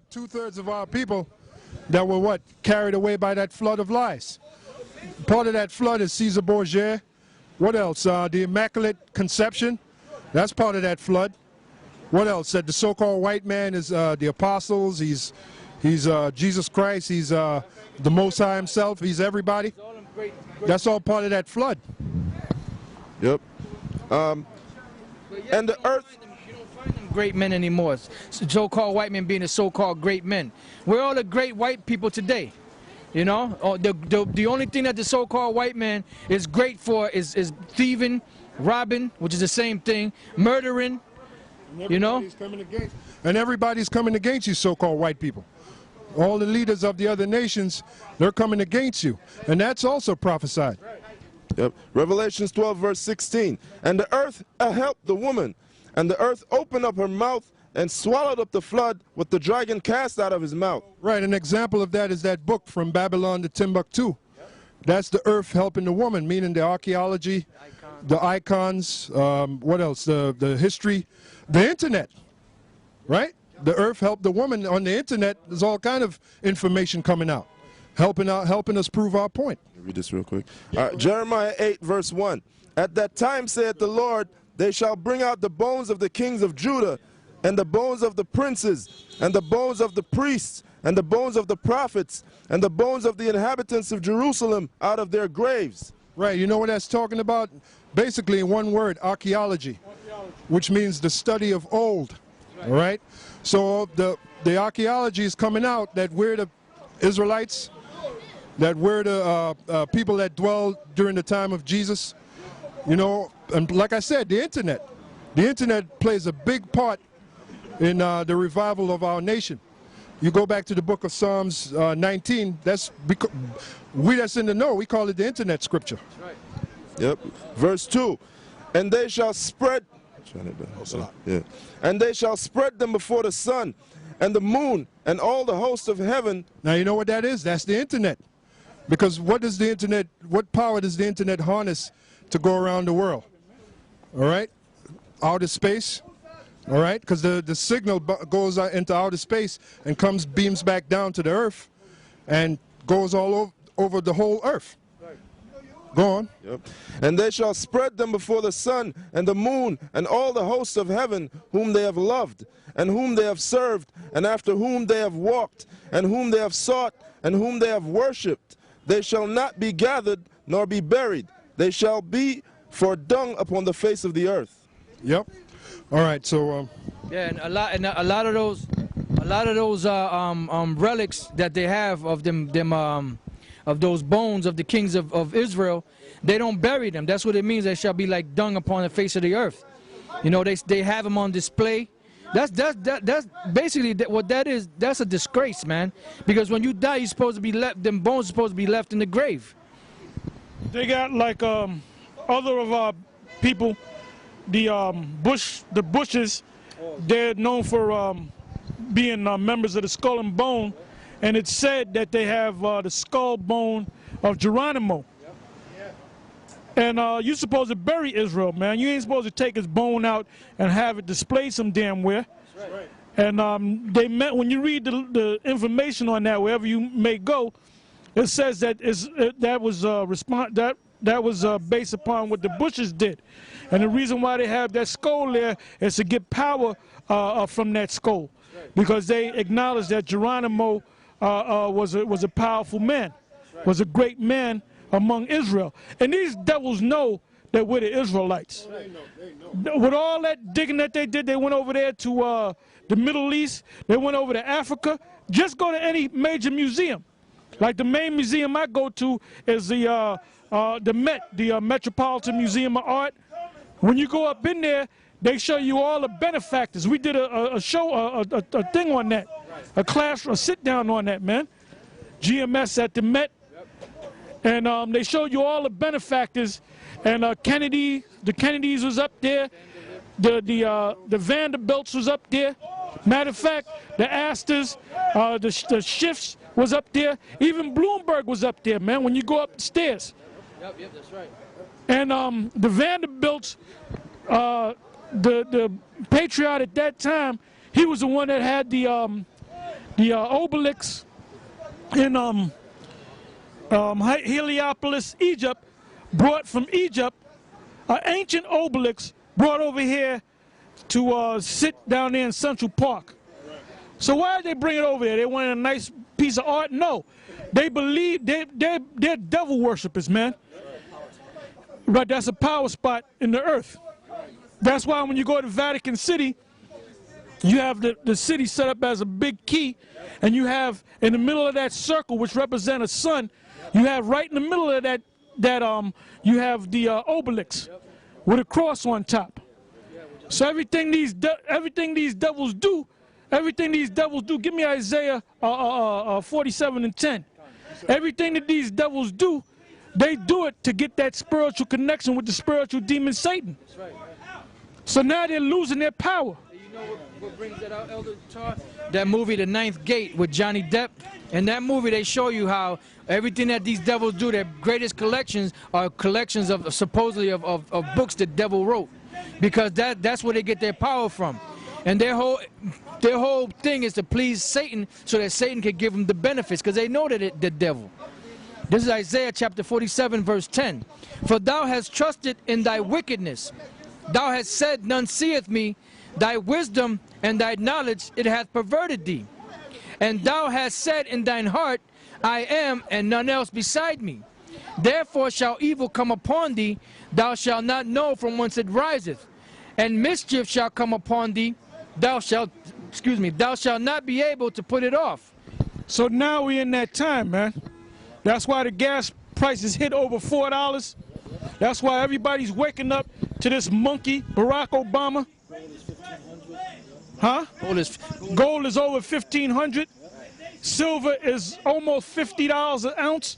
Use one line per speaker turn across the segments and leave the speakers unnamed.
got 2/3 of our people that were what? Carried away by that flood of lies. Part of that flood is Caesar Borgia. What else? The Immaculate Conception. That's part of that flood. What else? That the so-called white man is the apostles. He's Jesus Christ. He's the Most High himself. He's everybody. That's all part of that flood.
Yep. And the earth.
You don't find them great men anymore. So-called white men being the so-called great men. We're all the great white people today. You know, the only thing that the so-called white man is great for is thieving, robbing, which is the same thing, murdering. You know,
and everybody's coming against you, so-called white people. All the leaders of the other nations, they're coming against you, and that's also prophesied.
Yep. Revelations 12 verse 16. And the earth helped the woman, and the earth opened up her mouth and swallowed up the flood with the dragon cast out of his mouth.
Right, an example of that is that book From Babylon to Timbuktu. That's the earth helping the woman, meaning the archaeology, the icons, what else, the history, the internet, right? The earth helped the woman. On the internet, there's all kind of information coming out, helping us prove our point.
Read this real quick. Jeremiah 8 verse 1. At that time, saith the Lord, they shall bring out the bones of the kings of Judah, and the bones of the princes, and the bones of the priests, and the bones of the prophets, and the bones of the inhabitants of Jerusalem out of their graves.
Right, you know what that's talking about? Basically, in one word, archaeology, which means the study of old, all right? So the archaeology is coming out that we're the Israelites, that we're the people that dwelled during the time of Jesus, you know, and like I said, the internet plays a big part in the revival of our nation. You go back to the book of Psalms 19, that's because we that's in the know, we call it the internet scripture.
That's right.
Yep. Verse 2. And they shall spread, and they shall spread them before the sun and the moon and all the hosts of heaven.
Now you know what that is? That's the internet. Because what power does the internet harness to go around the world? All right? Outer space. All right, because the signal goes into outer space and beams back down to the earth and goes all over the whole earth. Go on.
Yep. And they shall spread them before the sun and the moon and all the hosts of heaven, whom they have loved and whom they have served and after whom they have walked and whom they have sought and whom they have worshipped. They shall not be gathered nor be buried. They shall be for dung upon the face of the earth.
Yep. All right, so
yeah, and a lot of those relics that they have of of those bones of the kings of Israel, they don't bury them. That's what it means. They shall be like dung upon the face of the earth. You know, they have them on display. That's basically what that is. That's a disgrace, man. Because when you die, you're supposed to be left. Them bones are supposed to be left in the grave.
They got like other of our people. The Bushes, they're known for being members of the Skull and Bone, and it's said that they have the skull bone of Geronimo. And you're supposed to bury Israel, man. You ain't supposed to take his bone out and have it displayed some damn where. And when you read the information on that, wherever you may go, it says that that was based upon what the Bushes did. And the reason why they have that skull there is to get power from that skull, because they acknowledge that Geronimo was a powerful man, was a great man among Israel. And these devils know that we're the Israelites. With all that digging that they did, they went over there to the Middle East, they went over to Africa. Just go to any major museum. Like the main museum I go to is the Met, the Metropolitan Museum of Art. When you go up in there, they show you all the benefactors. We did a show, a thing on that, a class, a sit down on that, man. GMS at the Met, and they showed you all the benefactors. And Kennedy, the Kennedys was up there. The Vanderbilts was up there. Matter of fact, the Astors, the Shifts was up there. Even Bloomberg was up there, man. When you go up the stairs.
Yep, that's right.
And the Vanderbilts, the patriot at that time, he was the one that had the obelisk in Heliopolis, Egypt, brought from Egypt, an ancient obelisk brought over here to sit down there in Central Park. So why did they bring it over there? They wanted a nice piece of art? No. They believe they're devil worshippers, man. But that's a power spot in the earth. That's why when you go to Vatican City, you have the city set up as a big key, and you have in the middle of that circle, which represents a sun, you have right in the middle of that you have the obelisk with a cross on top. So everything these devils do, give me Isaiah 47:10. Everything that these devils do, they do it to get that spiritual connection with the spiritual demon Satan. So now they're losing their power.
You know what brings that out, Elder Tar? That movie, The Ninth Gate, with Johnny Depp. In that movie, they show you how everything that these devils do, their greatest collections are collections of supposedly of books the devil wrote, because that's where they get their power from. And their whole thing is to please Satan, so that Satan can give them the benefits, because they know that the devil. This is Isaiah chapter 47, verse 10. For thou hast trusted in thy wickedness. Thou hast said, none seeth me. Thy wisdom and thy knowledge, it hath perverted thee. And thou hast said in thine heart, I am, and none else beside me. Therefore shall evil come upon thee. Thou shalt not know from whence it riseth. And mischief shall come upon thee. Thou shalt not be able to put it off.
So now we're in that time, man. That's why the gas prices hit over $4. That's why everybody's waking up to this monkey, Barack Obama. Huh? Gold is over $1,500. Silver is almost $50 an ounce.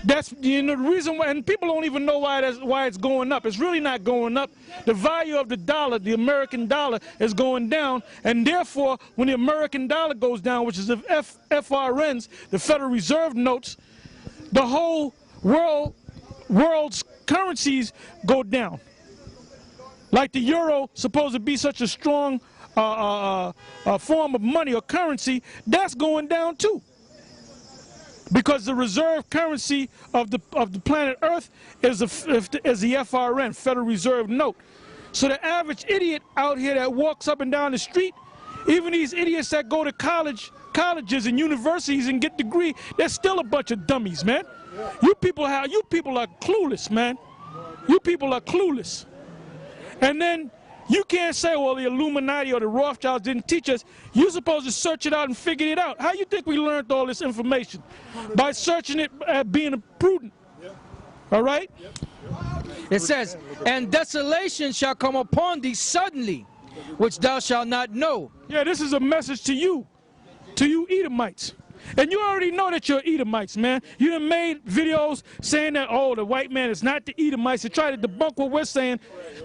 That's the reason why, and people don't even know why it's going up. It's really not going up. The value of the dollar, the American dollar, is going down, and therefore, when the American dollar goes down, which is the FRNs, the Federal Reserve notes, the whole world's currencies go down. Like the euro, supposed to be such a strong form of money or currency, that's going down too. Because the reserve currency of the planet Earth is the FRN, Federal Reserve Note. So the average idiot out here that walks up and down the street, even these idiots that go to colleges and universities and get degrees, they're still a bunch of dummies, man. You people are clueless, man. You people are clueless. And then you can't say, well, the Illuminati or the Rothschilds didn't teach us. You're supposed to search it out and figure it out. How you think we learned all this information? By searching it, being prudent. All right?
It says, and desolation shall come upon thee suddenly, which thou shalt not know.
Yeah, this is a message to you Edomites. And you already know that you're Edomites, man. You done made videos saying that, oh, the white man is not the Edomites, to try to debunk what we're saying.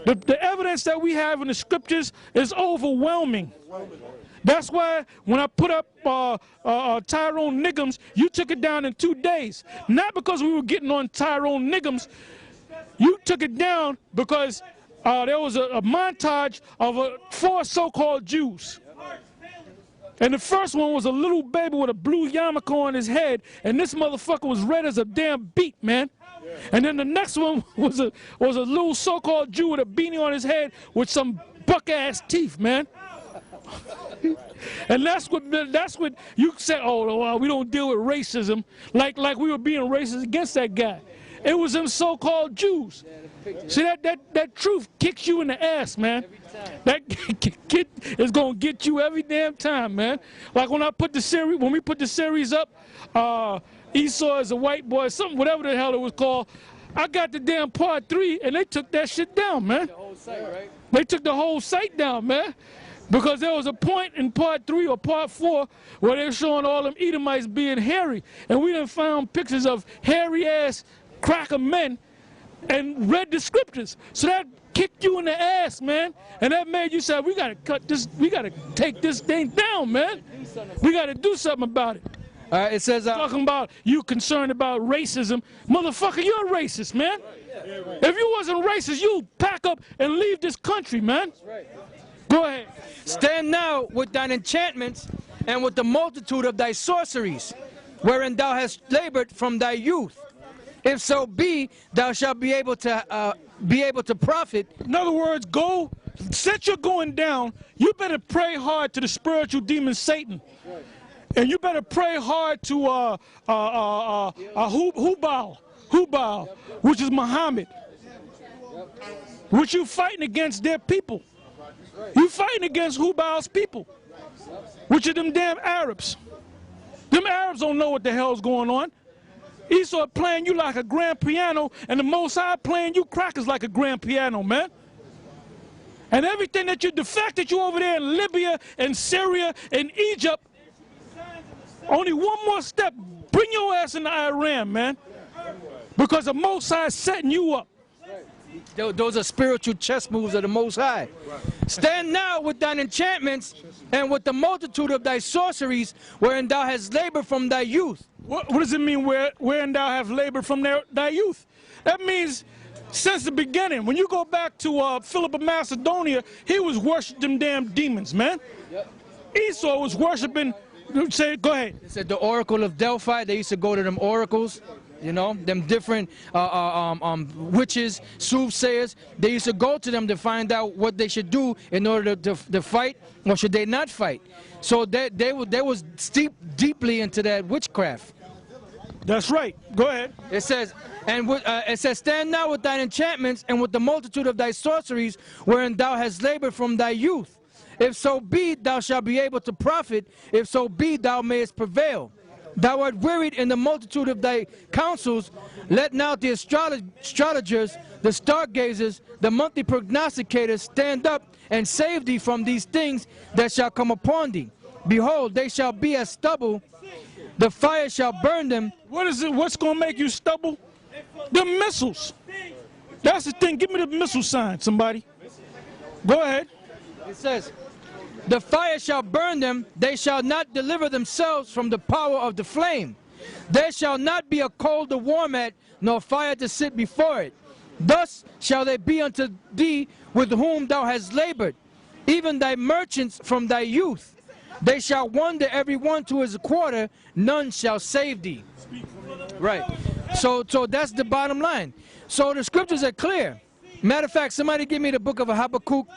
The evidence that we have in the scriptures is overwhelming. That's why when I put up Tyrone Niggums, you took it down in 2 days. Not because we were getting on Tyrone Niggums. You took it down because there was a montage of 4 so-called Jews. And the first one was a little baby with a blue yarmulke on his head, and this motherfucker was red as a damn beet, man. And then the next one was a little so-called Jew with a beanie on his head with some buck-ass teeth, man. And that's what you say, oh, we don't deal with racism, like we were being racist against that guy. It was them so-called Jews. See, that truth kicks you in the ass, man. That is gonna get you every damn time, man. Like when we put the series up, Esau is a white boy, something, whatever the hell it was called. I got the damn part 3, and they took that shit down, man.
The whole site, right?
They took the whole site down, man. Because there was a point in part 3 or part 4 where they're showing all them Edomites being hairy, and we done found pictures of hairy-ass cracker men and read the scriptures. So that kicked you in the ass, man. And that made you say, we gotta cut this, we gotta take this thing down, man. We gotta do something about it.
It says
talking about you concerned about racism. Motherfucker, you're racist, man. If you wasn't racist, you'd pack up and leave this country, man. Go ahead.
Stand now with thine enchantments and with the multitude of thy sorceries, wherein thou hast labored from thy youth. If so be, thou shalt be able to profit.
In other words, go, since you're going down, you better pray hard to the spiritual demon Satan. And you better pray hard to Hubal, which is Muhammad. Which you fighting against their people. You fighting against Hubal's people, which are them damn Arabs. Them Arabs don't know what the hell's going on. Esau playing you like a grand piano, and the Most High playing you crackers like a grand piano, man. And everything that the fact that you over there in Libya and Syria and Egypt, only one more step, bring your ass into Iran, man. Because the Most High is setting you up.
Those are spiritual chess moves of the Most High. Stand now with thine enchantments and with the multitude of thy sorceries, wherein thou hast labored from thy youth.
What does it mean, wherein thou hast labored from thy youth? That means since the beginning. When you go back to Philip of Macedonia, he was worshiping them damn demons, man. Esau was worshiping, say, go ahead.
It said the oracle of Delphi. They used to go to them oracles. You know, them different witches, soothsayers. They used to go to them to find out what they should do in order to fight, or should they not fight. So they was deeply into that witchcraft.
That's right. Go ahead.
It says, it says, stand now with thine enchantments and with the multitude of thy sorceries, wherein thou hast labored from thy youth. If so be, thou shalt be able to profit. If so be, thou mayest prevail. Thou art wearied in the multitude of thy counsels. Let now the astrologers, the stargazers, the monthly prognosticators stand up and save thee from these things that shall come upon thee. Behold, they shall be as stubble. The fire shall burn them.
What is it? What's going to make you stubble? The missiles. That's the thing. Give me the missile sign, somebody. Go ahead.
It says, the fire shall burn them, they shall not deliver themselves from the power of the flame. There shall not be a coal to warm at, nor fire to sit before it. Thus shall they be unto thee with whom thou hast labored, even thy merchants from thy youth. They shall wander every one to his quarter, none shall save thee. Right. So that's the bottom line. So the scriptures are clear. Matter of fact, somebody give me the book of Habakkuk.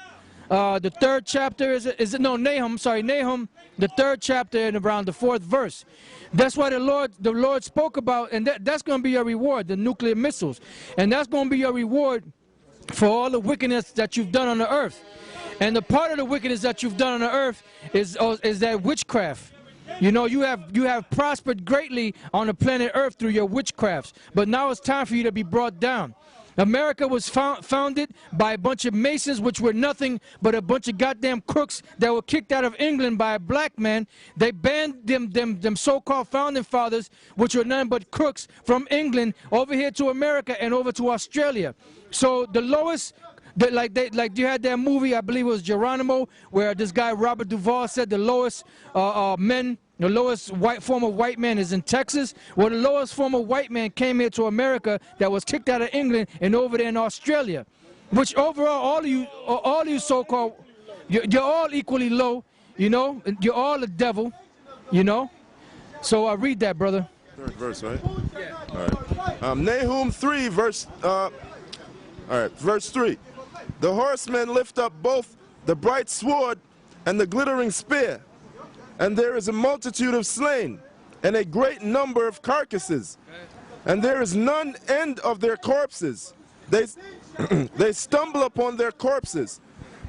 The 3rd chapter, Nahum, the 3rd chapter and around the 4th verse. That's why the Lord spoke about, and that's going to be your reward, the nuclear missiles. And that's going to be your reward for all the wickedness that you've done on the earth. And the part of the wickedness that you've done on the earth is that witchcraft. You know, you have prospered greatly on the planet Earth through your witchcrafts. But now it's time for you to be brought down. America was founded by a bunch of Masons, which were nothing but a bunch of goddamn crooks that were kicked out of England by a black man. They banned them so-called founding fathers, which were nothing but crooks, from England over here to America and over to Australia. So the lowest, like you had that movie, I believe it was Geronimo, where this guy Robert Duvall said the lowest the lowest form of white man is in Texas. Well, the lowest form of white man came here to America that was kicked out of England and over there in Australia. Which overall, all of you so-called, you're all equally low, you know. You're all a devil, you know. So read that, brother.
3rd verse, right?
Yeah.
All right. Nahum 3, verse 3. The horsemen lift up both the bright sword and the glittering spear. And there is a multitude of slain, and a great number of carcasses. And there is none end of their corpses. They stumble upon their corpses,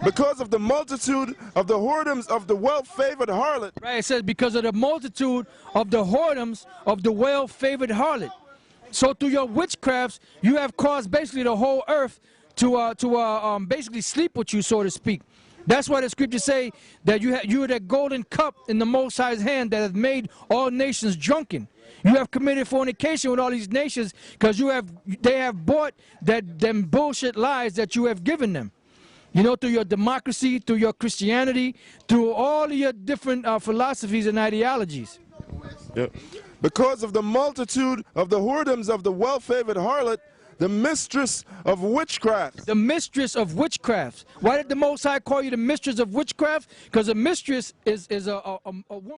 because of the multitude of the whoredoms of the well-favored harlot.
Right, it says because of the multitude of the whoredoms of the well-favored harlot. So through your witchcrafts, you have caused basically the whole earth to basically sleep with you, so to speak. That's why the scriptures say that you are that golden cup in the Most High's hand that has made all nations drunken. You have committed fornication with all these nations because they have bought them bullshit lies that you have given them. You know, through your democracy, through your Christianity, through all of your different philosophies and ideologies.
Yep. Because of the multitude of the whoredoms of the well-favored harlot, the mistress of witchcraft.
The mistress of witchcraft. Why did the Most High call you the mistress of witchcraft? Because a mistress is a woman.